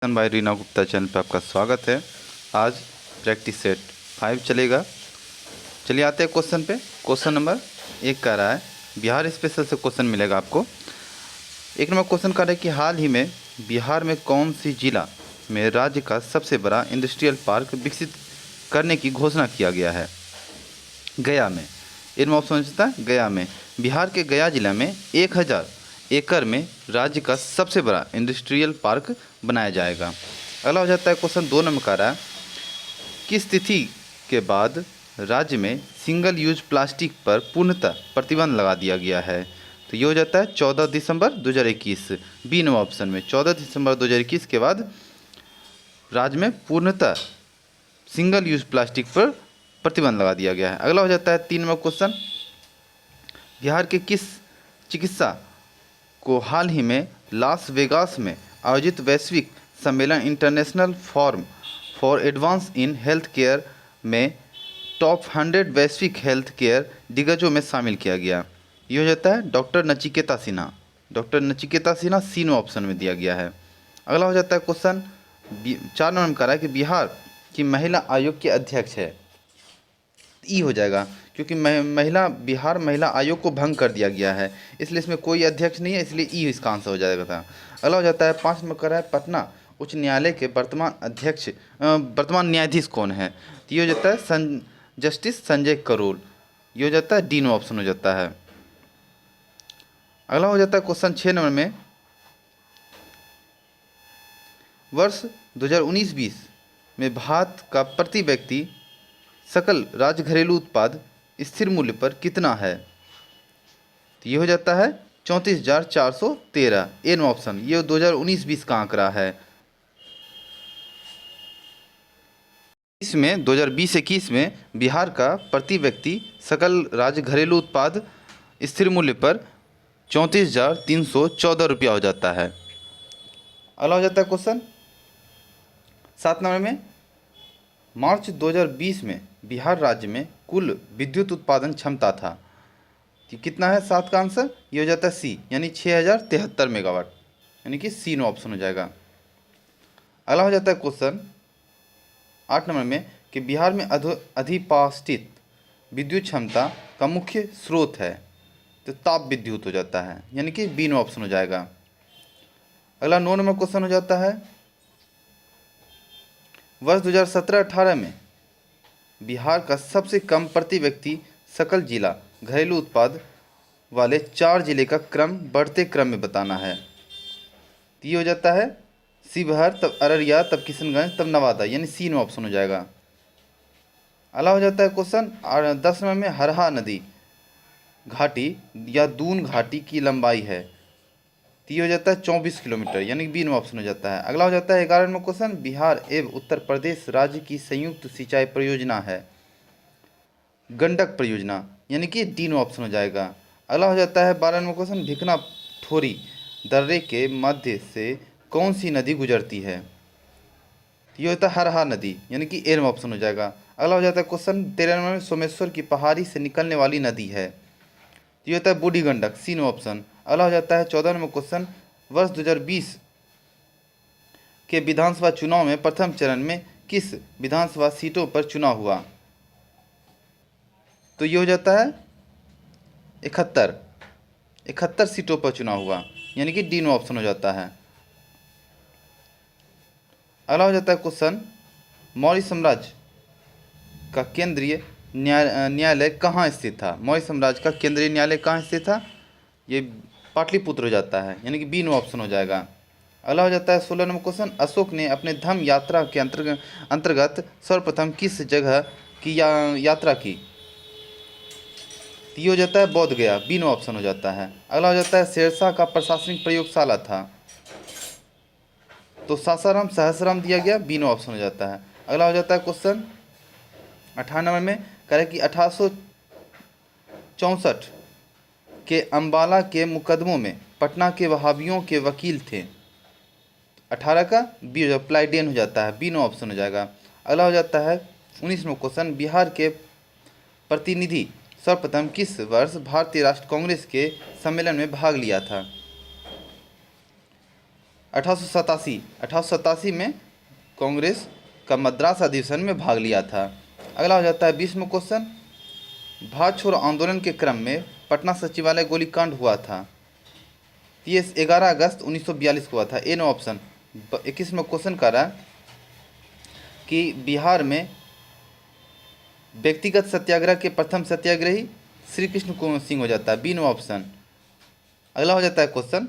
भाई रीना गुप्ता चैनल पे आपका स्वागत है। आज प्रैक्टिस सेट 5 चलेगा। चलिए आते हैं क्वेश्चन पे। क्वेश्चन नंबर 1 का रहा है, बिहार स्पेशल से क्वेश्चन मिलेगा आपको। 1 नंबर क्वेश्चन का रहा है कि हाल ही में बिहार में कौन सी जिला में राज्य का सबसे बड़ा इंडस्ट्रियल पार्क विकसित करने की घोषणा किया गया है। गया में। इनमें ऑप्शन होता है गया में। बिहार के गया जिला में 1000 एकड़ में राज्य का सबसे बड़ा इंडस्ट्रियल पार्क बनाया जाएगा। अगला हो जाता है क्वेश्चन 2 नंबर का रहा है, किस तिथि के बाद राज्य में सिंगल यूज प्लास्टिक पर पूर्णतः प्रतिबंध लगा दिया गया है। तो ये हो जाता है 14 दिसंबर 2021। बी नंबर ऑप्शन में 14 दिसंबर 2021 के बाद राज्य में पूर्णतः सिंगल यूज प्लास्टिक पर प्रतिबंध लगा दिया गया है। अगला हो जाता है 3 नंबर क्वेश्चन, बिहार के किस चिकित्सा को हाल ही में लास वेगास में आयोजित वैश्विक सम्मेलन international forum for advance in health care में टॉप 100 वैश्विक हेल्थ केयर दिग्गजों में शामिल किया गया। ये हो जाता है doctor Nachiketa Sinha. Doctor Nachiketa Sinha C option में दिया गया है। अगला हो जाता है क्वेश्चन 4 नंबर का रहा है कि बिहार की महिला आयोग के अध्यक्ष है। ई हो जाएगा क्योंकि बिहार महिला आयोग को भंग कर दिया गया है, इसलिए इसमें कोई अध्यक्ष नहीं है, इसलिए ई इसका आंसर हो जाएगा था। अगला हो जाता है 5 नंबर का रहा है, पटना उच्च न्यायालय के वर्तमान न्यायाधीश कौन है। तो ये हो जाता है जस्टिस संजय करोल। ये हो जाता है डी नो ऑप्शन हो जाता है। अगला हो जाता है क्वेश्चन 6 नंबर में, वर्ष 2019-20 में भारत का प्रति व्यक्ति सकल राज्य घरेलू उत्पाद स्थिर मूल्य पर कितना है। तो ये हो जाता है 34,413। एन ऑप्शन, ये 2019-20 का आंकड़ा है। इसमें 2020-21 में बिहार का प्रति व्यक्ति सकल राज्य घरेलू उत्पाद स्थिर मूल्य पर 34,314 रुपया हो जाता है। अगला हो जाता है क्वेश्चन 7 नंबर में, मार्च 2020 में बिहार राज्य में कुल विद्युत उत्पादन क्षमता था। कि कितना है 7 का आंसर, ये हो जाता है सी, यानी 6073 मेगावाट, यानी कि सी नो ऑप्शन हो जाएगा। अगला हो जाता है क्वेश्चन 8 नंबर में कि बिहार में अधिपाष्टित विद्युत क्षमता का मुख्य स्रोत है। तो ताप विद्युत हो जाता है, यानी कि बी नो ऑप्शन हो जाएगा। अगला 9 नंबर क्वेश्चन हो जाता है, वर्ष 2017-18 में बिहार का सबसे कम प्रति व्यक्ति सकल जिला घरेलू उत्पाद वाले 4 जिले का क्रम बढ़ते क्रम में बताना है। तो ये हो जाता है शिवहर, तब अररिया, तब किशनगंज, तब नवादा, यानी सी नो ऑप्शन हो जाएगा। अगला हो जाता है क्वेश्चन 10 नंबर में, हरहा नदी घाटी या दून घाटी की लंबाई है। तो ये हो जाता है 24 किलोमीटर, यानी बी नो ऑप्शन हो जाता है। अगला हो जाता है 11 नंबर क्वेश्चन, बिहार एवं उत्तर प्रदेश राज्य की संयुक्त सिंचाई परियोजना है गंडक परियोजना, यानी कि डी नो ऑप्शन हो जाएगा। अगला हो जाता है 12 नंबर क्वेश्चन, भिकना ठोरी दर्रे के मध्य से कौन सी नदी गुजरती है। ये होता है हरहा नदी, यानी कि ए ऑप्शन हो जाएगा। अगला हो जाता है क्वेश्चन 13 नंबर में, सोमेश्वर की पहाड़ी से निकलने वाली नदी है। ये होता है बूढ़ी गंडक, सी नो ऑप्शन। अगला हो जाता है 14 नंबर क्वेश्चन, वर्ष 2020 के विधानसभा चुनाव में प्रथम चरण में किस विधानसभा सीटों पर चुनाव हुआ। तो ये हो जाता है 71 सीटों पर चुनाव हुआ, यानी कि डी नो ऑप्शन हो जाता है। अगला हो जाता है क्वेश्चन, मौर्य साम्राज्य का केंद्रीय न्यायालय कहाँ स्थित था। मौर्य साम्राज्य का केंद्रीय न्यायालय कहाँ स्थित था, ये पाटलिपुत्र हो जाता है, यानी कि बी नो ऑप्शन हो जाएगा। अगला हो जाता है 16 नंबर क्वेश्चन, अशोक ने अपने धम्म यात्रा के अंतर्गत सर्वप्रथम किस जगह की यात्रा की। ये हो जाता है बोध गया, बी नो ऑप्शन हो जाता है। अगला हो जाता है शेरशाह का प्रशासनिक प्रयोगशाला था, तो सासाराम सहसराम दिया गया, बी नो ऑप्शन हो जाता है। अगला हो जाता है क्वेश्चन 18 नंबर में, कह रहे कि 1864 के अम्बाला के मुकदमों में पटना के वहाबियों के वकील थे। 18 का बी प्लाइडेन हो जाता है, बी नो ऑप्शन हो जाएगा। अगला हो जाता है 19 नंबर क्वेश्चन, बिहार के प्रतिनिधि सर्वप्रथम किस वर्ष भारतीय राष्ट्रीय कांग्रेस के सम्मेलन में भाग लिया था। 1887 में कांग्रेस का मद्रास अधिवेशन में भाग लिया था। अगला हो जाता है 20वां क्वेश्चन, भारत छोड़ो आंदोलन के क्रम में पटना सचिवालय गोलीकांड हुआ था। ये 11 अगस्त 1942 को हुआ था। ए नो ऑप्शन। 21वां क्वेश्चन कर रहा है कि बिहार में व्यक्तिगत सत्याग्रह के प्रथम सत्याग्रही श्री कृष्ण कुंवर सिंह हो जाता है। B no option. अगला हो जाता है क्वेश्चन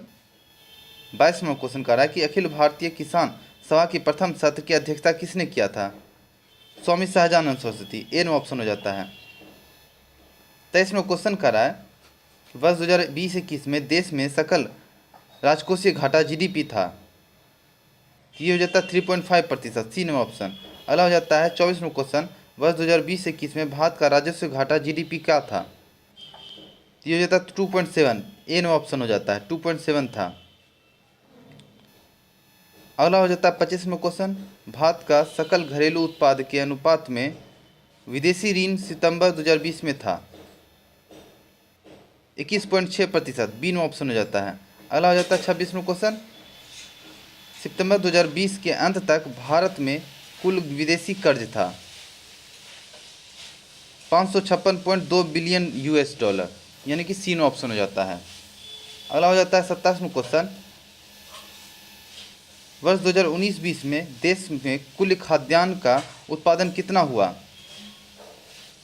22वां क्वेश्चन कर रहा है कि अखिल भारतीय किसान सभा की प्रथम सत्र की अध्यक्षता किसने किया था? स्वामी सहजानंद सरस्वती। ए नो ऑप्शन हो जाता है। 23वां क्वेश्चन कर रहा है वर्ष 2020-21 में देश में सकल राजकोषीय घाटा जीडीपी था। ये हो जाता है 3.5%। सी नो ऑप्शन। अगला हो जाता है 24वां क्वेश्चन, वर्ष 2020-21 में भारत का राजस्व घाटा जीडीपी क्या था? ये हो जाता है 2.7। ए नो ऑप्शन हो जाता है, 2.7 था। अगला हो जाता है 25वां क्वेश्चन, भारत का सकल घरेलू उत्पाद के अनुपात में विदेशी ऋण सितंबर 2020 में था 21.6%। बी नो ऑप्शन हो जाता है। अगला हो जाता है 26वां क्वेश्चन, सितंबर 2020 के अंत तक भारत में कुल विदेशी कर्ज था 556.2 बिलियन यूएस डॉलर, यानी कि सी नो ऑप्शन हो जाता है। अगला हो जाता है 27वां क्वेश्चन, वर्ष 2019-20 में देश में कुल खाद्यान्न का उत्पादन कितना हुआ?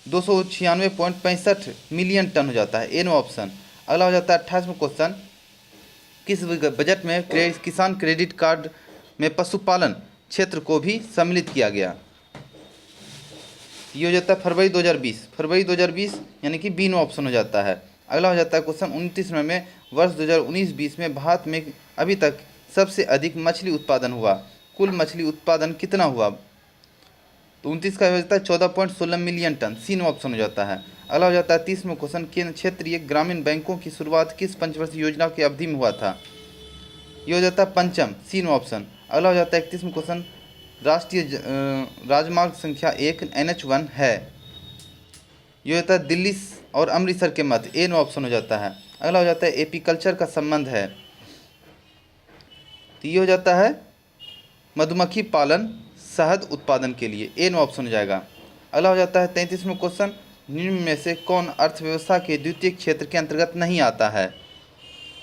296.65 मिलियन टन हो जाता है। ए नो ऑप्शन। अगला हो जाता है 28वां क्वेश्चन, किस बजट में किसान क्रेडिट कार्ड में पशुपालन क्षेत्र को भी सम्मिलित किया गया? ये हो जाता है फरवरी 2020 यानी कि बी नो ऑप्शन हो जाता है। अगला हो जाता है क्वेश्चन 29वें में, वर्ष 2019-20 में भारत में अभी तक सबसे अधिक मछली उत्पादन हुआ, कुल मछली उत्पादन कितना हुआ? तो 29 का हो जाता है 14.16 मिलियन टन। सी नो ऑप्शन हो जाता है। अगला हो जाता है 30वां क्वेश्चन, केंद्र क्षेत्रीय ग्रामीण बैंकों की शुरुआत किस पंचवर्षीय योजना की अवधि में हुआ था? ये हो जाता है पंचम। सी नो ऑप्शन। अगला हो जाता है 31वां क्वेश्चन, राष्ट्रीय राजमार्ग संख्या 1 NH1 है। ये होता है दिल्ली और अमृतसर के मध्य। ए नो ऑप्शन हो जाता है। अगला हो जाता है एपीकल्चर का संबंध है, तो ये हो जाता है मधुमक्खी पालन शहद उत्पादन के लिए। ए नो ऑप्शन हो जाएगा। अगला हो जाता है 33वां क्वेश्चन, निम्न में से कौन अर्थव्यवस्था के द्वितीय क्षेत्र के अंतर्गत नहीं आता है?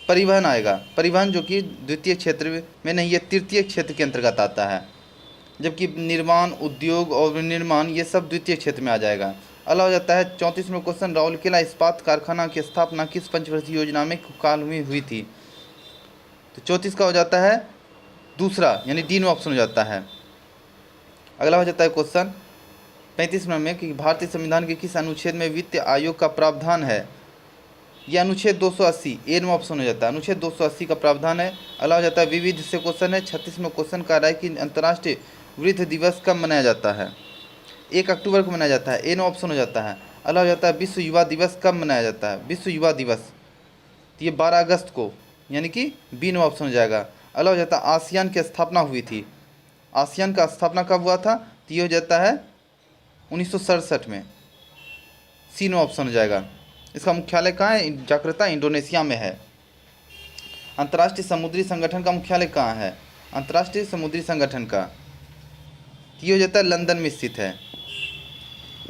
परिवहन आएगा। परिवहन जो कि द्वितीय क्षेत्र में नहीं, ये तृतीय क्षेत्र के अंतर्गत आता है, जबकि निर्माण, उद्योग और विनिर्माण ये सब द्वितीय क्षेत्र में आ जाएगा। अगला हो जाता है 34वां क्वेश्चन, राउरकेला इस्पात कारखाना की स्थापना किस पंचवर्षीय योजना में काल में हुई थी? तो 34 का हो जाता है दूसरा, यानी डी नो ऑप्शन हो जाता है। अगला हो जाता है क्वेश्चन 35 में कि भारतीय संविधान के किस अनुच्छेद में वित्त आयोग का प्रावधान है? यह अनुच्छेद 280। ए नो ऑप्शन हो जाता है। अनुच्छेद 280 का प्रावधान है। अगला हो जाता है विविध से क्वेश्चन है। 36वां क्वेश्चन का है कि अंतर्राष्ट्रीय वृद्ध दिवस कब मनाया जाता है? 1 अक्टूबर को मनाया जाता है। ए नो ऑप्शन हो जाता है। अगला हो जाता है विश्व युवा दिवस कब मनाया जाता है? विश्व युवा दिवस तो ये 12 अगस्त को, यानी कि बी नो ऑप्शन हो जाएगा। अगला हो जाता है आसियान की स्थापना हुई थी। आसियान का स्थापना कब हुआ था? तो ये हो जाता है 1967 में। सी नो ऑप्शन हो जाएगा। इसका मुख्यालय कहाँ है? जकार्ता इंडोनेशिया में है। अंतर्राष्ट्रीय समुद्री संगठन का मुख्यालय कहाँ है? अंतर्राष्ट्रीय समुद्री संगठन का ये हो जाता है लंदन में स्थित है।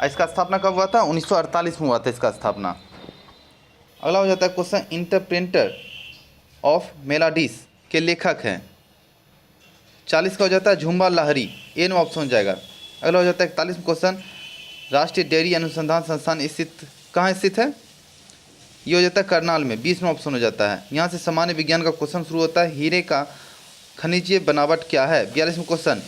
इसका स्थापना कब हुआ था? 1948 में हुआ था इसका स्थापना। अगला हो जाता है क्वेश्चन, इंटरप्रेटर ऑफ मेलाडिस के लेखक हैं। 40 का हो जाता है झुम्बा लाहिरी। ए नो ऑप्शन हो जाएगा। अगला हो जाता है 41वां क्वेश्चन, राष्ट्रीय डेयरी अनुसंधान संस्थान स्थित कहाँ स्थित है? ये हो जाता है करनाल में। 20वां ऑप्शन हो जाता है। यहाँ से सामान्य विज्ञान का क्वेश्चन शुरू होता है। हीरे का खनिजीय बनावट क्या है? 42वां क्वेश्चन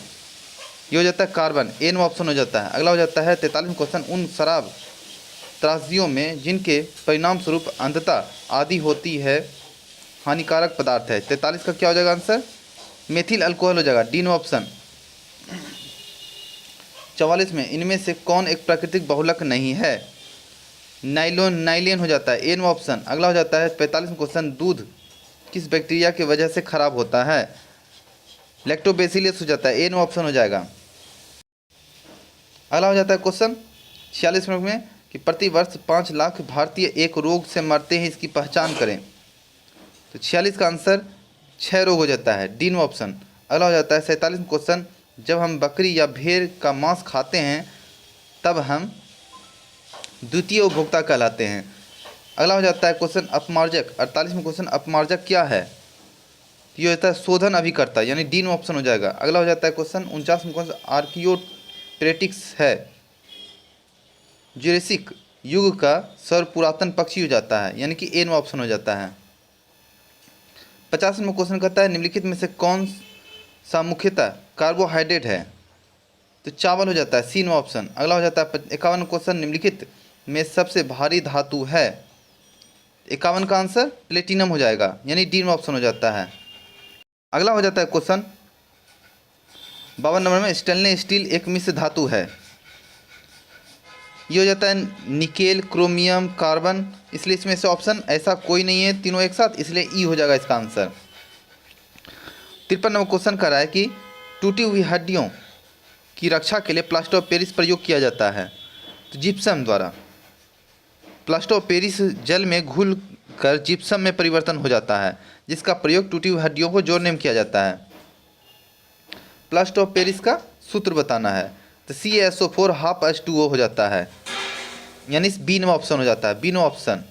ये हो जाता है कार्बन। ए नो ऑप्शन हो जाता है। अगला हो जाता है 43वां क्वेश्चन, उन शराब त्रासदियों में जिनके परिणाम स्वरूप अंधता आदि होती है हानिकारक पदार्थ है। 43 का क्या हो जाएगा आंसर? मेथिल अल्कोहल हो जाएगा। D no option. 44 में इनमें से कौन एक प्राकृतिक बहुलक नहीं है? नाइलेन हो जाता है। ए नो ऑप्शन। अगला हो जाता है 45वां क्वेश्चन, दूध किस बैक्टीरिया की वजह से खराब होता है? लैक्टोबैसिलस हो जाता है। ए नो ऑप्शन हो जाएगा। अगला हो जाता है क्वेश्चन 46 में कि प्रति वर्ष 5 लाख भारतीय एक रोग से मरते हैं, इसकी पहचान करें। तो 46 का आंसर क्षय रोग हो जाता है, डी ऑप्शन। अगला हो जाता है 47वां क्वेश्चन, जब हम बकरी या भेड़ का मांस खाते हैं तब हम द्वितीय उपभोक्ता कहलाते हैं। अगला हो जाता है क्वेश्चन अपमार्जक। 48वां क्वेश्चन, अपमार्जक क्या है? ये होता है शोधन अभिकर्ता, यानी डी ऑप्शन हो जाएगा। अगला हो जाता है क्वेश्चन 49वां क्वेश्चन, आर्कियोप्टेरिक्स है जुरेसिक युग का सर्वपुरातन पक्षी हो जाता है, यानी कि ए ऑप्शन हो जाता है। 50वां क्वेश्चन कहता है निम्नलिखित में से कौन सा मुख्यतः कार्बोहाइड्रेट है? तो चावल हो जाता है, सी ऑप्शन। अगला हो जाता है 51वां क्वेश्चन, निम्नलिखित में सबसे भारी धातु है? 51 का आंसर प्लेटिनम हो जाएगा, यानी डी ऑप्शन हो जाता है। अगला हो जाता है क्वेश्चन 52 नंबर में, स्टेनलेस स्टील एक मिश्र धातु है। ये हो जाता है निकेल, क्रोमियम, कार्बन, इसलिए इसमें से ऑप्शन ऐसा कोई नहीं है तीनों एक साथ, इसलिए ई हो जाएगा इसका आंसर। 53 नंबर क्वेश्चन कर रहा है कि टूटी हुई हड्डियों की रक्षा के लिए प्लास्टर ऑफ पेरिस प्रयोग किया जाता है। तो जिप्सम द्वारा प्लास्टर ऑफ पेरिस जल में घुल कर जिप्सम में परिवर्तन हो जाता है, जिसका प्रयोग टूटी हुई हड्डियों को जोड़ने में किया जाता है। प्लास्टर ऑफ पेरिस का सूत्र बताना है, तो CaSO4 हाफ H2O हो जाता है, यानी बी नंबर ऑप्शन हो जाता है, बी नंबर ऑप्शन।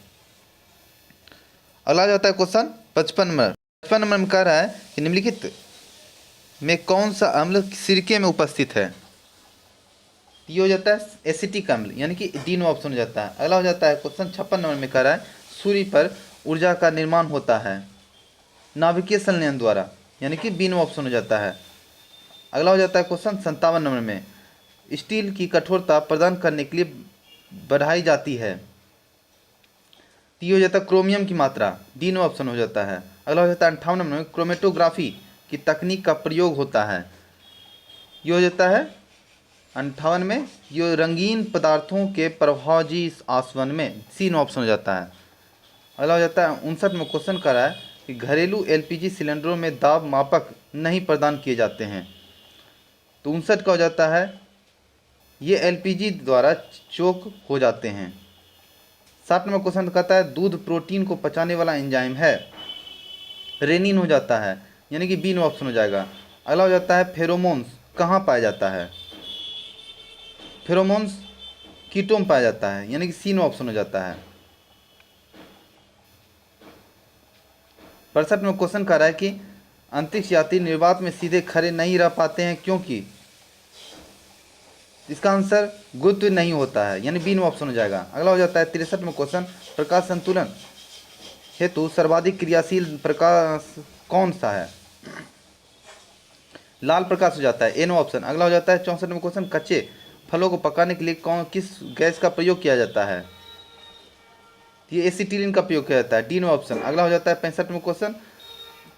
अगला जाता है क्वेश्चन 55 नंबर में कह रहा है कि निम्नलिखित में कौन सा अम्ल सिरके में उपस्थित है? ये हो जाता है एसिटिक अम्ल, यानी कि डी नंबर ऑप्शन हो जाता है। अगला हो जाता है क्वेश्चन 56 नंबर में कह रहा है सूर्य पर ऊर्जा का निर्माण होता है नाभिकीय संलयन द्वारा, यानी कि बी नंबर ऑप्शन हो जाता है। अगला हो जाता है क्वेश्चन 57 नंबर में, स्टील की कठोरता प्रदान करने के लिए बढ़ाई जाती है। ये हो जाता है क्रोमियम की मात्रा, डी नंबर ऑप्शन हो जाता है। अगला हो जाता है 58 नंबर में, क्रोमेटोग्राफी की तकनीक का प्रयोग होता है। ये हो जाता है 58 में, ये रंगीन पदार्थों के प्रभावजी आसवन में, सी नंबर ऑप्शन हो जाता है। अगला हो जाता है 59 में क्वेश्चन कर रहा है कि घरेलू LPG सिलेंडरों में दाब मापक नहीं प्रदान किए जाते हैं। तो 59 का हो जाता है ये LPG द्वारा चोक हो जाते हैं। 60 नंबर क्वेश्चन कहता है दूध प्रोटीन को पचाने वाला एंजाइम है, रेनिन हो जाता है, यानी कि बी ऑप्शन हो जाएगा। अगला हो जाता है फेरोमोन्स कहाँ पाया जाता है? फेरोमोन्स कीटों में पाया जाता है, यानी कि सी ऑप्शन हो जाता है। 62 में क्वेश्चन कर रहा है कि अंतरिक्ष यात्री निर्वात में सीधे खड़े नहीं रह पाते हैं क्योंकि? इसका आंसर गुरुत्व नहीं होता है, यानी बी ऑप्शन हो जाएगा। अगला हो जाता है 63 में क्वेश्चन, प्रकाश संतुलन हेतु सर्वाधिक क्रियाशील प्रकाश कौन सा है? लाल प्रकाश हो जाता है, ए ऑप्शन। अगला हो जाता है 64 में क्वेश्चन, कच्चे फलों को पकाने के लिए किस गैस का प्रयोग किया जाता है? ये एसिटिलीन का प्रयोग किया जाता है, डी ऑप्शन। अगला हो जाता है 65 में क्वेश्चन,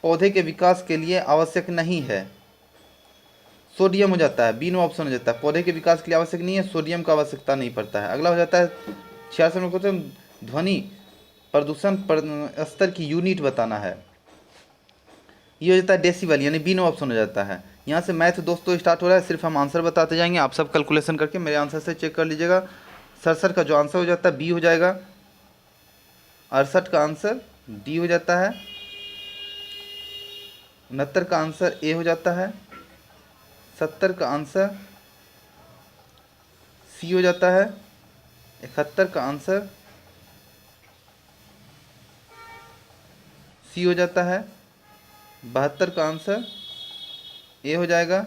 पौधे के विकास के लिए आवश्यक नहीं है, सोडियम हो जाता है, बी ऑप्शन हो जाता है। पौधे के विकास के लिए आवश्यक नहीं है, सोडियम का आवश्यकता नहीं पड़ता है। अगला हो जाता है 66 में क्वेश्चन, ध्वनि प्रदूषण स्तर की यूनिट बताना है। ये हो जाता है डेसिबल, यानी बी ऑप्शन हो जाता है। यहाँ से मैथ दोस्तों स्टार्ट हो रहा है, सिर्फ हम आंसर बताते जाएंगे, आप सब कैलकुलेशन करके मेरे आंसर से चेक कर लीजिएगा। 67 का जो आंसर हो जाता है बी हो जाएगा। 68 का आंसर डी हो जाता है। 69 का आंसर ए हो जाता है। 70 का आंसर सी हो जाता है। 71 का आंसर सी हो जाता है। 72 का आंसर ए हो जाएगा।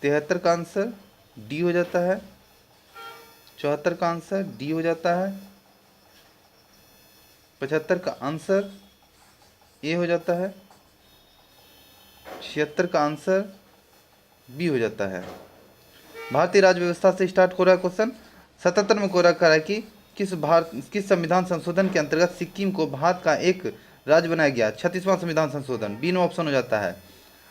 73 का आंसर डी हो जाता है। 74 का आंसर डी हो जाता है। 75 का आंसर ए हो जाता है। 76 का आंसर बी हो जाता है। भारतीय राज्य व्यवस्था से स्टार्ट हो रहा है क्वेश्चन। 77 में कोरा करा है कि किस संविधान संशोधन के अंतर्गत सिक्किम को भारत का एक राज्य बनाया गया? 36वां संविधान संशोधन, बी ऑप्शन हो जाता है।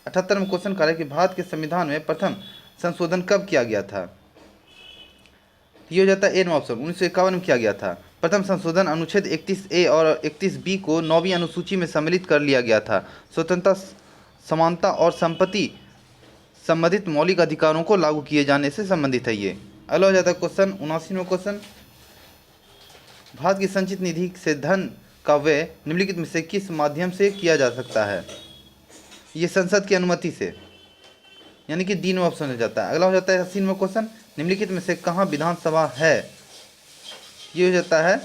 78 में क्वेश्चन करा है कि भारत के संविधान में प्रथम संशोधन कब किया गया था? ये हो जाता है ए ऑप्शन, 1951 में किया गया था। प्रथम संशोधन अनुच्छेद 31A और 31B को 9वीं अनुसूची में सम्मिलित कर लिया गया था। स्वतंत्रता, समानता और संपत्ति संबंधित मौलिक अधिकारों को लागू किए जाने से संबंधित है ये। अगला हो जाता है क्वेश्चन 79 में क्वेश्चन, भारत की संचित निधि से धन का व्यय निम्नलिखित में से किस माध्यम से किया जा सकता है? ये संसद की अनुमति से, यानी कि डी ऑप्शन हो जाता है। अगला हो जाता है 80वां क्वेश्चन, निम्नलिखित में से कहाँ विधानसभा है? ये हो जाता है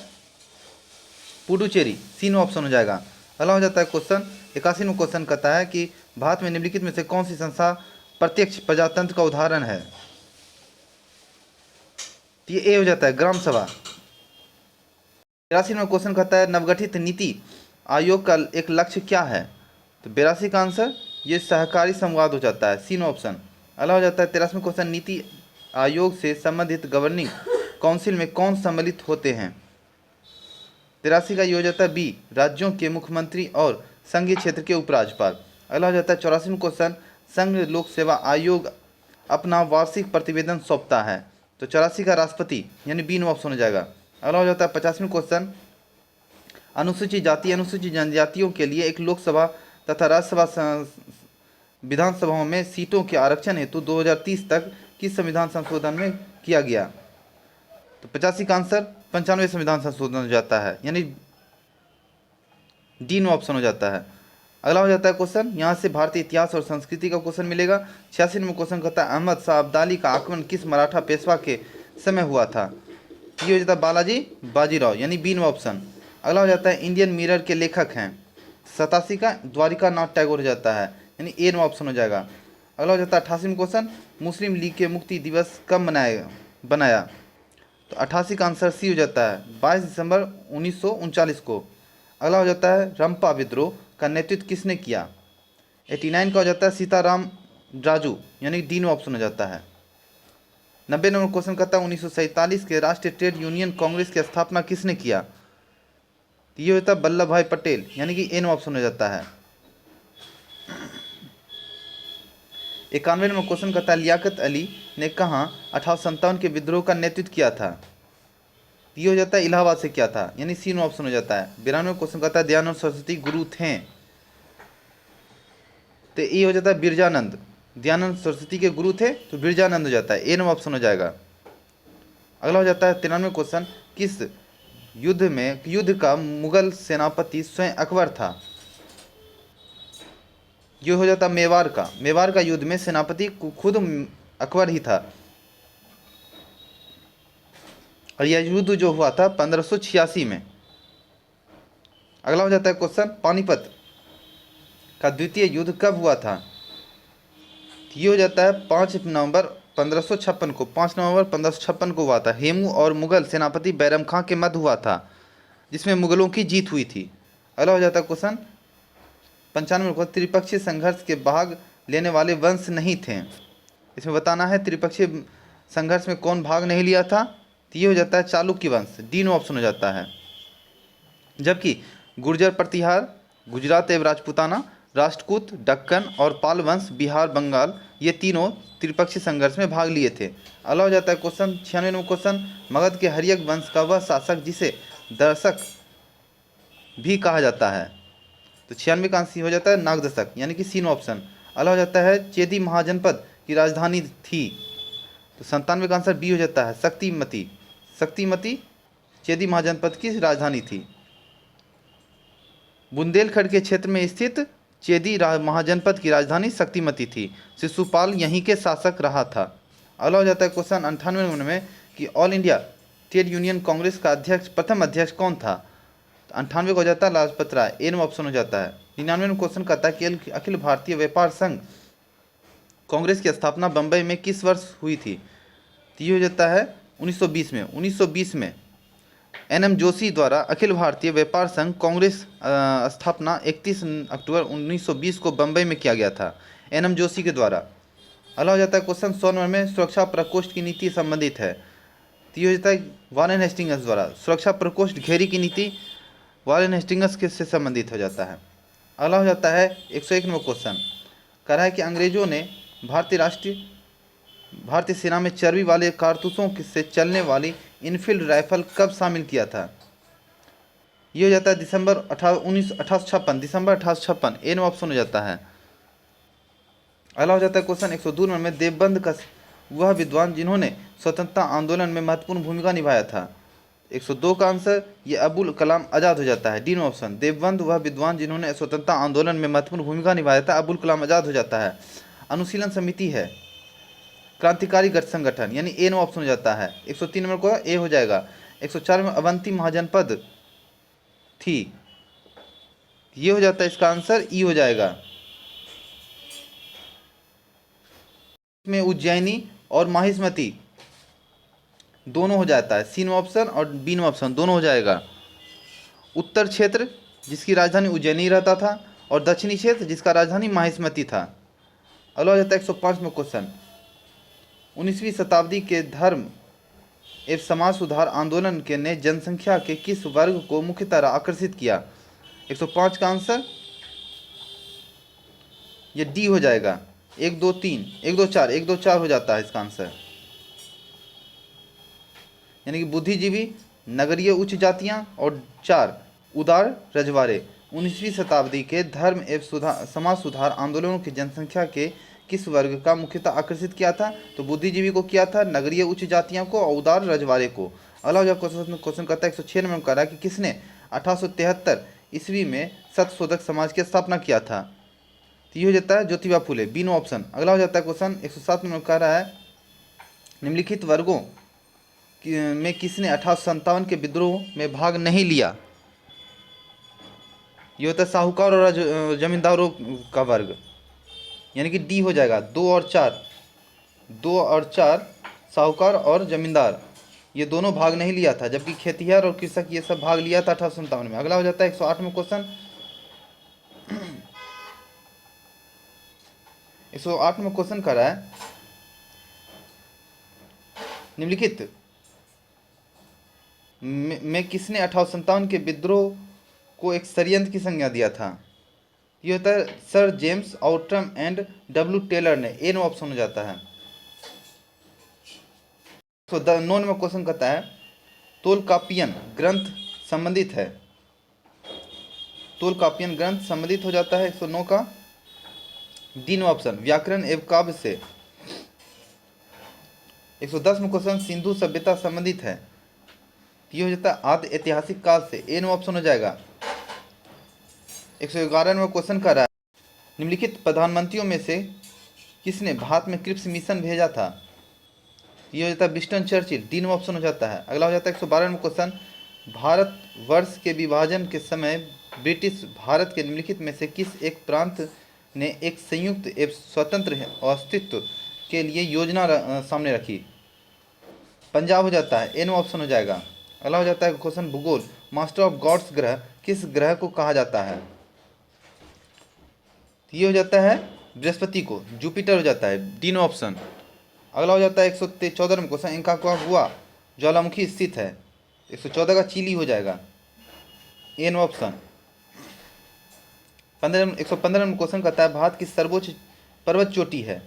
पुडुचेरी, सी ऑप्शन हो जाएगा। अगला हो जाता है क्वेश्चन 81वां क्वेश्चन कहता है कि भारत में निम्नलिखित में से कौन सी संस्था प्रत्यक्ष प्रजातंत्र का उदाहरण है? ये ए हो जाता है ग्राम सभा। 82वां क्वेश्चन कहता है नवगठित नीति आयोग का एक लक्ष्य क्या है? तो 82 का आंसर ये सहकारी संवाद हो जाता है, सी ऑप्शन। अगला हो जाता है 83वां क्वेश्चन, नीति आयोग से संबंधित गवर्निंग काउंसिल में कौन सम्मिलित होते हैं? 83 का ये हो जाता है बी, राज्यों के मुख्यमंत्री और संघीय क्षेत्र के उपराज्यपाल। अगला हो जाता है 84वां क्वेश्चन, संघ लोक सेवा आयोग अपना वार्षिक प्रतिवेदन सौंपता है? तो 84 का राष्ट्रपति, यानी बी ऑप्शन हो जाएगा। अगला हो जाता है 50वां क्वेश्चन, अनुसूचित जाति अनुसूचित जनजातियों के लिए एक लोकसभा तथा राज्यसभा विधानसभाओं में सीटों के आरक्षण हेतु 2030 तक किस संविधान संशोधन में किया गया? तो 85 का आंसर 95वें संविधान संशोधन हो जाता है, यानी डी ऑप्शन हो जाता है। अगला हो जाता है क्वेश्चन, यहाँ से भारतीय इतिहास और संस्कृति का क्वेश्चन मिलेगा। 86वां क्वेश्चन कहता है अहमद शाह अब्दाली का आक्रमण किस मराठा पेशवा के समय हुआ था? ये हो जाता है बालाजी बाजीराव, यानी बी ऑप्शन। अगला हो जाता है इंडियन मिरर के लेखक हैं? 87 का द्वारिका नाथ टैगोर हो जाता है, यानी ए ऑप्शन हो जाएगा। अगला हो जाता है 88वां क्वेश्चन, मुस्लिम लीग के मुक्ति दिवस कब बनाया? तो 88 का आंसर सी हो जाता है 22 दिसंबर 1939 को। अगला हो जाता है रंपा विद्रोह का नेतृत्व किसने किया? 89 का हो जाता है सीताराम राजू, यानी डी ऑप्शन हो जाता है। 90 नंबर क्वेश्चन कहता है 1947 के राष्ट्रीय ट्रेड यूनियन कांग्रेस की स्थापना किसने किया? ये होता है वल्लभ भाई पटेल, यानी कि एन ऑप्शन हो जाता है। 91 नंबर क्वेश्चन कहता है लियाकत अली ने कहाँ 1857 के विद्रोह का नेतृत्व किया था? ये हो जाता है इलाहाबाद से किया था, यानी सी ऑप्शन हो जाता है। 92 क्वेश्चन कहता है दयानंद सरस्वती गुरु थे? तो ये हो जाता है बिरजानंद, दयानंद सरस्वती के गुरु थे तो बिरजानंद हो जाता है, ए ऑप्शन हो जाएगा। अगला हो जाता है 93 क्वेश्चन, किस युद्ध का मुगल सेनापति स्वयं अकबर था? ये हो जाता मेवाड़ का युद्ध में सेनापति खुद अकबर ही था, और यह युद्ध जो हुआ था 1586 में। अगला हो जाता है क्वेश्चन, पानीपत का द्वितीय युद्ध कब हुआ था? ये हो जाता है 5 नवंबर 1556 को, 5 नवंबर 1556 को हुआ था। हेमू और मुगल सेनापति बैरम खां के मध्य हुआ था, जिसमें मुगलों की जीत हुई थी। अगला हो जाता है क्वेश्चन 95 को, त्रिपक्षीय संघर्ष के भाग लेने वाले वंश नहीं थे? इसमें बताना है त्रिपक्षीय संघर्ष में कौन भाग नहीं लिया था? तो ये हो जाता है चालुक्य वंश, डी ऑप्शन हो जाता है। जबकि गुर्जर प्रतिहार, गुजरात एवं राजपूताना, राष्ट्रकूट, दक्कन और पाल वंश बिहार बंगाल, ये तीनों त्रिपक्षीय संघर्ष में भाग लिए थे। अगला हो जाता है क्वेश्चन 96 नंबर क्वेश्चन, मगध के हर्यक वंश का वह शासक जिसे दर्शक भी कहा जाता है? तो 96 का आंसर हो जाता है नागदशक, यानी कि सी ऑप्शन। अगला हो जाता है चेदी महाजनपद की राजधानी थी? तो 97 का आंसर बी हो जाता है शक्तिमती चेदी महाजनपद की राजधानी थी। बुंदेलखंड के क्षेत्र में स्थित चेदी महाजनपद की राजधानी शक्तिमती थी। शिशुपाल यहीं के शासक रहा था। अगला हो जाता है क्वेश्चन 98 में कि all India trade union Congress का प्रथम अध्यक्ष कौन था? तो 98 को हो जाता है लाजपत राय, एन ऑप्शन हो जाता है। 99 में क्वेश्चन कहता है कि अखिल भारतीय व्यापार संघ कांग्रेस की स्थापना बम्बई में किस वर्ष हुई थी? तो ये हो जाता है 1920 में। 1920 में एन.एम. जोशी द्वारा अखिल भारतीय व्यापार संघ कांग्रेस स्थापना 31 अक्टूबर 1920 को बम्बई में किया गया था, एन.एम. जोशी के द्वारा। अगला हो जाता है क्वेश्चन 100 नंबर में, सुरक्षा प्रकोष्ठ की नीति संबंधित है? तो ये हो जाता है वारेन हेस्टिंग्स द्वारा। सुरक्षा प्रकोष्ठ घेरी की नीति वारेन हेस्टिंग्स के से संबंधित हो जाता है। अगला हो जाता है 101 नंबर क्वेश्चन, कह रहा है कि अंग्रेजों ने भारतीय सेना में चर्बी वाले कारतूसों से चलने वाली इनफील्ड राइफल कब शामिल किया था? ये हो जाता है दिसंबर 1856, एन ऑप्शन हो जाता है। अगला हो जाता है क्वेश्चन 102 नंबर में, देवबंद का वह विद्वान जिन्होंने स्वतंत्रता आंदोलन में महत्वपूर्ण भूमिका निभाया था? 102 का आंसर ये अबुल कलाम आज़ाद हो जाता है, डी ऑप्शन। देवबंधु वह विद्वान जिन्होंने स्वतंत्रता आंदोलन में महत्वपूर्ण भूमिका निभाया था, अबुल कलाम आज़ाद हो जाता है। अनुशीलन समिति है क्रांतिकारी संगठन, यानी ए ऑप्शन हो जाता है। 103 नंबर को ए हो जाएगा। 104 में अवंती महाजनपद थी, ये हो जाता है इसका आंसर, ई हो जाएगा। में उज्जैनी और माहिष्मती दोनों हो जाता है, सी ऑप्शन और बी ऑप्शन दोनों हो जाएगा। उत्तर क्षेत्र जिसकी राजधानी उज्जैनी रहता था, और दक्षिणी क्षेत्र जिसका राजधानी माहिष्मती था। अगला हो जाता है 105 में क्वेश्चन, 19वीं शताब्दी के धर्म एवं समाज सुधार आंदोलन के ने जनसंख्या के किस वर्ग को मुख्यतः आकर्षित किया? 105 का आंसर ये डी हो जाएगा। 1 2 3 1 2 4 1 2 4 हो जाता है इसका आंसर, यानी कि बुद्धिजीवी, नगरीय उच्च जातियां और 4 उदार रजवाड़े। 19वीं शताब्दी के धर्म एवं समाज सुधार आंदोलनों की जनसंख्या के किस वर्ग का मुख्यतः आकर्षित किया था? तो बुद्धिजीवी को किया था, नगरीय उच्च जातियों को और उदार रजवाड़े को। अगला जो क्वेश्चन करता है 106 नंबर कह रहा है कि किसने 1873 ईस्वी में सत्यशोधक समाज की स्थापना किया था? तो ये हो जाता है ज्योतिबा फुले, बी ऑप्शन। अगला हो जाता है क्वेश्चन 107 नंबर कह रहा है निम्नलिखित वर्गों में किसने 1857 के विद्रोह में भाग नहीं लिया? ये होता है साहूकार और जमींदारों का वर्ग, यानी कि डी हो जाएगा। 2 और 4 साहूकार और जमींदार ये दोनों भाग नहीं लिया था, जबकि खेतिहर और कृषक ये सब भाग लिया था 1857 में। अगला हो जाता है 108 में क्वेश्चन, 108 में क्वेश्चन कर रहा है निम्नलिखित में किसने 1857 के विद्रोह को एक षड्यंत्र की संज्ञा दिया था? ये होता है sir James Outram and W Taylor ने, ए ऑप्शन हो जाता है। तो 9 में क्वेश्चन कहता है तोलकापियन ग्रंथ संबंधित है, तोलकापियन ग्रंथ संबंधित हो जाता है 109 का, डी ऑप्शन व्याकरण एवं काव्य से। 110 में क्वेश्चन सिंधु सभ्यता संबंधित है, ये हो जाता है आदि ऐतिहासिक काल से, ए ऑप्शन हो जाएगा। 111 में क्वेश्चन कर रहा है निम्नलिखित प्रधानमंत्रियों में से किसने भारत में क्रिप्स मिशन भेजा था? ये हो जाता है विंस्टन चर्चिल, डी ऑप्शन हो जाता है। अगला हो जाता है 112 में क्वेश्चन भारत वर्ष के विभाजन के समय ब्रिटिश भारत के निम्नलिखित में से किस एक प्रांत ने एक संयुक्त एवं स्वतंत्र अस्तित्व के लिए योजना सामने रखी? पंजाब हो जाता है, एन ऑप्शन हो जाएगा। अगला हो जाता है क्वेश्चन भूगोल, मास्टर ऑफ गॉड्स ग्रह किस ग्रह को कहा जाता है? ये हो जाता है बृहस्पति को, जुपिटर हो जाता है, डी ऑप्शन। अगला हो जाता है 114 में क्वेश्चन इनका क्या हुआ ज्वालामुखी स्थित है? 114 का चिली हो जाएगा, एन ऑप्शन। 115 में क्वेश्चन कहता है भारत की सर्वोच्च पर्वत चोटी है?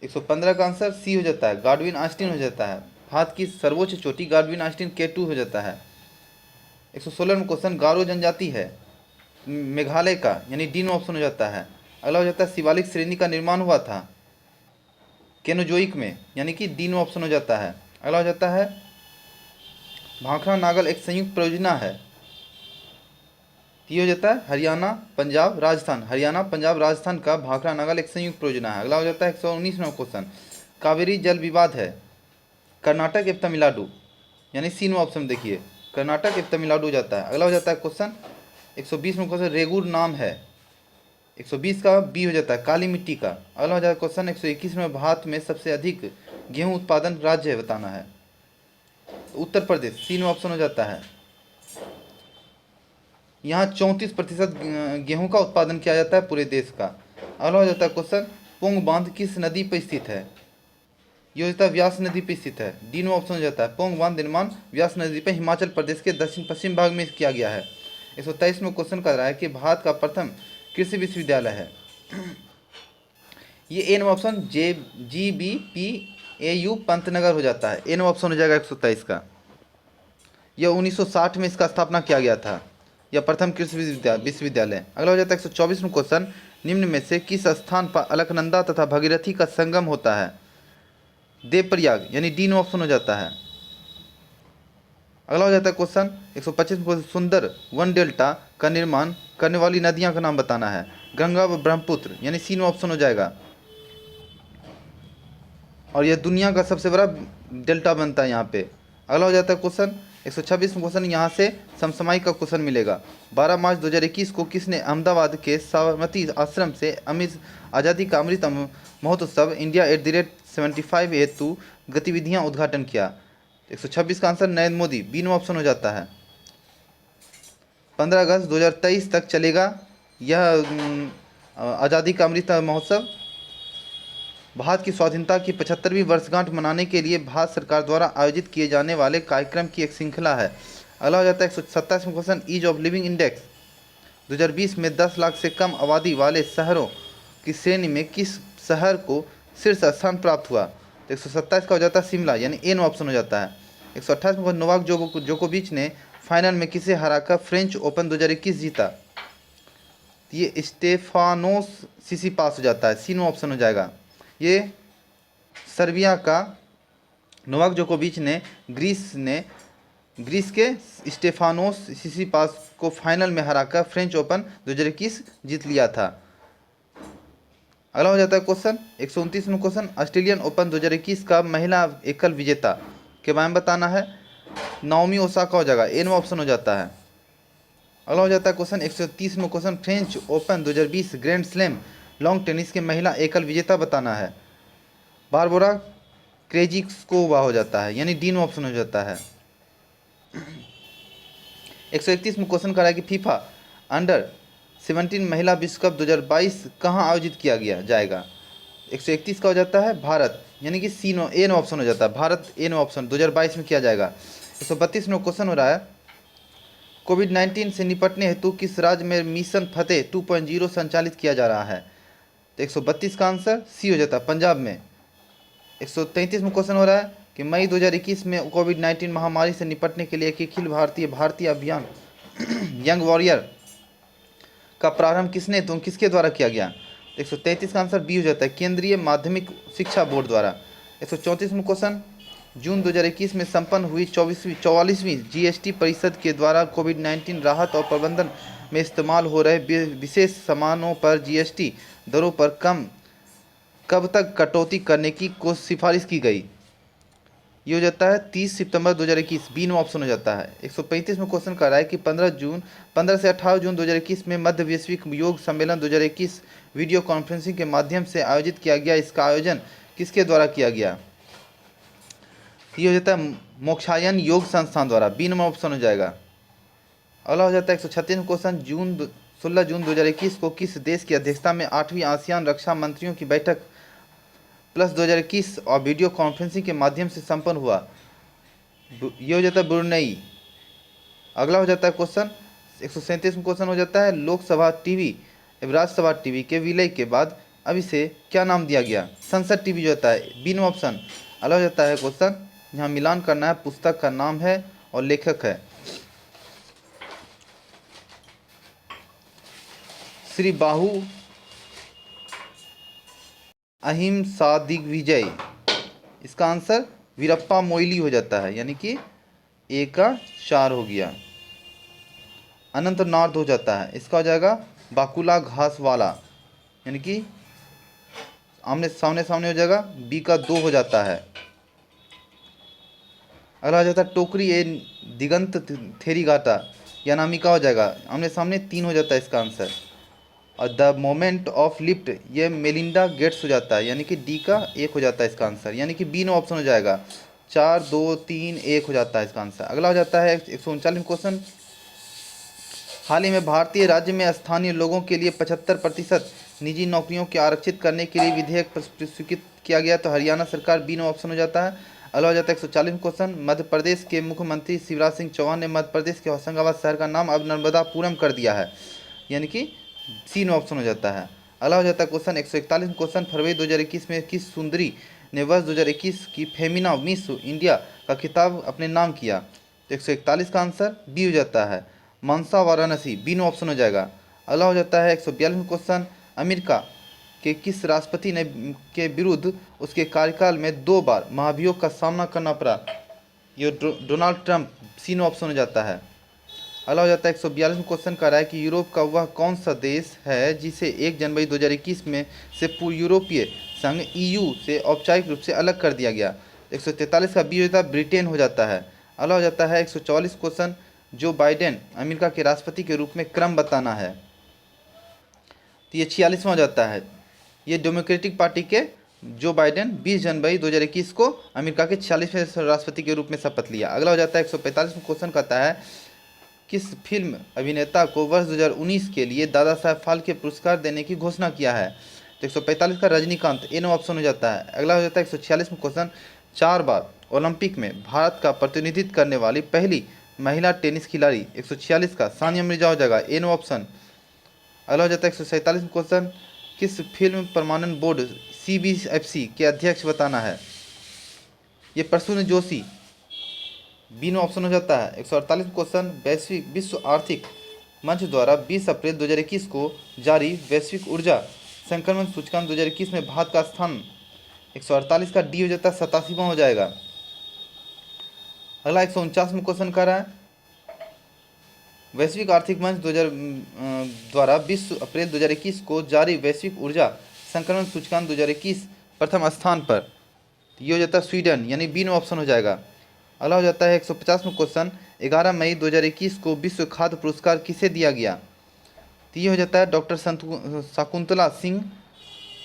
115 का आंसर सी हो जाता है, गाडविन आस्टीन हो जाता है। भारत की सर्वोच्च चोटी गाडविन आस्टीन K2 हो जाता है। 116 में क्वेश्चन गारो जनजाति है मेघालय का, यानी डी ऑप्शन हो जाता है। अगला हो जाता है शिवालिक श्रेणी का निर्माण हुआ था केनोजोइक में, यानी कि डी ऑप्शन हो जाता है। अगला हो जाता है भाखड़ा नागल एक संयुक्त परियोजना है, ये हो जाता है हरियाणा पंजाब राजस्थान, हरियाणा पंजाब राजस्थान का भाखड़ा नागल एक संयुक्त परियोजना है। अगला हो जाता है 119 में क्वेश्चन कावेरी जल विवाद है कर्नाटक एवं तमिलनाडु, यानी सी ऑप्शन देखिए कर्नाटक एवं तमिलनाडु हो जाता है। अगला हो जाता है क्वेश्चन 120 में क्वेश्चन रेगुर नाम है, 120 का बी हो जाता है काली मिट्टी का। अगला हो जाता है क्वेश्चन 121 में भारत में सबसे अधिक गेहूं उत्पादन राज्य बताना है, उत्तर प्रदेश, सी ऑप्शन हो जाता है। यहाँ 34% गेहूं का उत्पादन किया जाता है पूरे देश का। अगला हो जाता है क्वेश्चन पोंग बांध किस नदी पर स्थित है? ये हो जाता है व्यास नदी पर स्थित है, डी ऑप्शन हो जाता है। पोंग बांध निर्माण व्यास नदी पर हिमाचल प्रदेश के दक्षिण पश्चिम भाग में किया गया है। 123 में क्वेश्चन कर रहा है कि भारत का प्रथम कृषि विश्वविद्यालय है, ये एन ऑप्शन GBPAU पंतनगर हो जाता है, एन ऑप्शन हो जाएगा 123 का। यह 1960 में इसका स्थापना किया गया था, यह प्रथम कृषि विश्वविद्यालय। अगला हो जाता है 124 में क्वेश्चन निम्न में से किस स्थान पर अलकनंदा तथा भगीरथी का संगम होता है? देवप्रयाग, यानी डी ऑप्शन हो जाता है। अगला हो जाता है क्वेश्चन 125 में, सुंदर वन डेल्टा का निर्माण करने वाली नदियां का नाम बताना है। गंगा व ब्रह्मपुत्र, यानी सी में ऑप्शन हो जाएगा। और यह दुनिया का सबसे बड़ा डेल्टा बनता है यहाँ पे। अगला हो जाता है क्वेश्चन 126 में, क्वेश्चन यहाँ से समसामयिक का क्वेश्चन मिलेगा। 12 मार्च 2021 को किसने अहमदाबाद के साबरमती आश्रम से अमृत आज़ादी का अमृत महोत्सव इंडिया @75 हेतु गतिविधियाँ उद्घाटन किया? 126 का आंसर नरेंद्र मोदी, बी में ऑप्शन हो जाता है। 15 अगस्त 2023 तक चलेगा यह आज़ादी का अमृत महोत्सव। भारत की स्वाधीनता की 75वीं वर्षगांठ मनाने के लिए भारत सरकार द्वारा आयोजित किए जाने वाले कार्यक्रम की एक श्रृंखला है। अगला हो जाता है 127 में question, ease of living index 2020 में 10 लाख से कम आबादी वाले शहरों की श्रेणी में किस शहर को शीर्ष स्थान प्राप्त हुआ? तो 127 का हो जाता है शिमला, यानी ए में ऑप्शन हो जाता है। 128 में नोवाक जोकोविच ने फाइनल में किसे हराकर फ्रेंच ओपन 2021 जीता? ये स्टेफानोस सिसिपास हो जाता है, सी में ऑप्शन हो जाएगा। ये सर्बिया का नोवाक जोकोविच ने ग्रीस के स्टेफानोस सिसिपास को फाइनल में हराकर फ्रेंच ओपन 2021 जीत लिया था। अगला हो जाता है क्वेश्चन 129 में, क्वेश्चन ऑस्ट्रेलियन ओपन 2021 का महिला एकल विजेता के बारे में बताना है। नाओमी ओसाका हो जाएगा, ए में ऑप्शन हो जाता है। अगला हो जाता है क्वेश्चन 130 में, question French open 2020 grand slam long tennis के महिला एकल विजेता बताना है। बारबोरा क्रेजिकोवा हो जाता है, यानी डी में ऑप्शन हो जाता है। 131 में क्वेश्चन कर रहा है कि फीफा अंडर-17 महिला विश्व कप 2022 कहाँ आयोजित किया गया जाएगा? 131 का हो जाता है भारत, यानी कि सी नो ए में ऑप्शन हो जाता है। भारत ए में ऑप्शन 2022 में किया जाएगा। 132 में क्वेश्चन हो रहा है, कोविड-19 से निपटने हेतु किस राज्य में मिशन फतेह 2.0 संचालित किया जा रहा है? तो 132 का आंसर सी हो जाता है, पंजाब में। 133 में क्वेश्चन हो रहा है कि मई 2021 में कोविड-19 महामारी से निपटने के लिए एक अखिल भारतीय अभियान यंग वॉरियर का प्रारंभ किसके द्वारा किया गया? 133 का आंसर बी हो जाता है, केंद्रीय माध्यमिक शिक्षा बोर्ड द्वारा। 134 में क्वेश्चन, जून 2021 में संपन्न हुई 44वीं जीएसटी परिषद के द्वारा कोविड-19 राहत और प्रबंधन में इस्तेमाल हो रहे विशेष सामानों पर जीएसटी दरों पर कब तक कटौती करने की सिफारिश की गई? ये हो जाता है 30 सितंबर 2021, बी में ऑप्शन हो जाता है। 135 में क्वेश्चन कर रहा है कि 15 से 18 जून 2021 में मध्य वैश्विक योग सम्मेलन 2021 वीडियो कॉन्फ्रेंसिंग के माध्यम से आयोजित किया गया। इसका आयोजन किसके द्वारा किया गया? ये हो जाता है मोक्षायन योग संस्थान द्वारा, बी में ऑप्शन हो जाएगा। अगला हो जाता है 136 में क्वेश्चन, 16 जून 2021 को किस देश की अध्यक्षता में 8वीं आसियान रक्षा मंत्रियों की बैठक प्लस 2021 और वीडियो कॉन्फ्रेंसिंग के माध्यम से संपन्न हुआ? ये हो जाता है ब्रुनेई। अगला हो जाता है क्वेश्चन 137 में क्वेश्चन हो जाता है, लोकसभा टीवी एवं राज्यसभा टीवी के विलय के बाद अब इसे क्या नाम दिया गया? संसद टीवी जो होता है, बी में ऑप्शन। अगला हो जाता है क्वेश्चन, यहाँ मिलान करना है, पुस्तक का नाम है और लेखक है श्री बाहू अहिंसा दिग्विजय। इसका आंसर वीरप्पा मोइली हो जाता है, यानी कि ए का 4 हो गया। अनंत नार्द हो जाता है, इसका हो जाएगा बाकुला घास वाला, यानी कि आमने सामने हो जाएगा, बी का 2 हो जाता है। अगला हो जाता है टोकरी ए दिगंत थेरीगाटा या नामिका हो जाएगा, आमने सामने 3 हो जाता है इसका आंसर। और द मोमेंट ऑफ लिफ्ट ये मेलिंडा गेट्स हो जाता है, यानी कि डी का 1 हो जाता है इसका आंसर, यानी कि बी में ऑप्शन हो जाएगा। 4 2 3 1 हो जाता है इसका आंसर। अगला हो जाता है 139 क्वेश्चन, हाल ही में भारतीय राज्य में स्थानीय लोगों के लिए 75% निजी नौकरियों के आरक्षित करने के लिए विधेयक स्वीकृत किया गया, तो हरियाणा सरकार, बी में ऑप्शन हो जाता है। अगला हो जाता है 140 क्वेश्चन, मध्य प्रदेश के मुख्यमंत्री शिवराज सिंह चौहान ने मध्य प्रदेश के होशंगाबाद शहर का नाम अब नर्मदापुरम कर दिया है, यानी कि सी में ऑप्शन हो जाता है। अगला हो जाता है क्वेश्चन 141 क्वेश्चन, फरवरी 2021 में किस सुंदरी ने वर्ष 2021 की फेमिना मिस इंडिया का खिताब अपने नाम किया? तो 141 का आंसर बी हो जाता है, मनसा वाराणसी, बी में ऑप्शन हो जाएगा। अगला हो जाता है 142 क्वेश्चन, अमेरिका के किस राष्ट्रपति ने के विरुद्ध उसके कार्यकाल में 2 बार महाभियोग का सामना करना पड़ा? ये डोनाल्ड ट्रंप, सी नो ऑप्शन हो जाता है। अगला हो जाता है 142वां क्वेश्चन कर रहा है कि यूरोप का वह कौन सा देश है जिसे 1 जनवरी 2021 में से पूर्व यूरोपीय संघ EU से औपचारिक रूप से अलग कर दिया गया। 143 का बी हो जाता है ब्रिटेन हो जाता है। अगला हो जाता है 144 क्वेश्चन, जो बाइडेन अमेरिका के राष्ट्रपति के रूप में क्रम बताना है। तो ये 46वां हो जाता है। ये डेमोक्रेटिक पार्टी के जो बाइडेन 20 जनवरी 2021 को अमेरिका के 46वें राष्ट्रपति के रूप में शपथ लिया। अगला हो जाता है 145वां क्वेश्चन कहता है किस फिल्म अभिनेता को वर्ष 2019 के लिए दादा साहब फाल्के पुरस्कार देने की घोषणा किया है। तो 145 का रजनीकांत, ए नो ऑप्शन हो जाता है। अगला हो जाता है 146वां क्वेश्चन, 4 बार ओलंपिक में भारत का प्रतिनिधित्व करने वाली पहली महिला टेनिस खिलाड़ी। 146 का सानिया मिर्जा हो जाएगा, ए नो ऑप्शन। अगला हो जाता है 147वां क्वेश्चन, किस फिल्म प्रमाणन बोर्ड CBFC के अध्यक्ष बताना है। ये Prasoon Joshi, B no option हो जाता है। 148 क्वेश्चन, वैश्विक विश्व आर्थिक मंच द्वारा 20 अप्रैल 2021 को जारी वैश्विक ऊर्जा संक्रमण सूचकांक 2021 में भारत का स्थान। 148 का डी हो जाता है, 87वां हो जाएगा। अगला 149वां क्वेश्चन कर रहा है वैश्विक आर्थिक मंच द्वारा 20 अप्रैल 2021 को जारी वैश्विक ऊर्जा संक्रमण सूचकांक 2021 प्रथम स्थान पर। ये हो जाता है स्वीडन, यानी बी नो ऑप्शन हो जाएगा। अगला हो जाता है 150वां क्वेश्चन, 11 मई 2021 को विश्व खाद्य पुरस्कार किसे दिया गया। तो ये हो जाता है डॉक्टर शकुंतला सिंह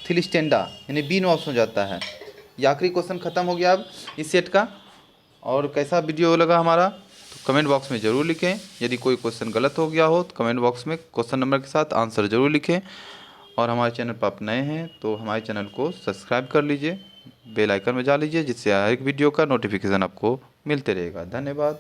थिलिस्टेंडा, यानी बी नो ऑप्शन हो जाता है। ये आखिरी क्वेश्चन खत्म हो गया अब इस सेट का। और कैसा वीडियो लगा हमारा तो कमेंट बॉक्स में ज़रूर लिखें। यदि कोई क्वेश्चन गलत हो गया हो तो कमेंट बॉक्स में क्वेश्चन नंबर के साथ आंसर ज़रूर लिखें। और हमारे चैनल पर आप नए हैं तो हमारे चैनल को सब्सक्राइब कर लीजिए, बेल आइकन में जा लीजिए, जिससे हर एक वीडियो का नोटिफिकेशन आपको मिलते रहेगा। धन्यवाद।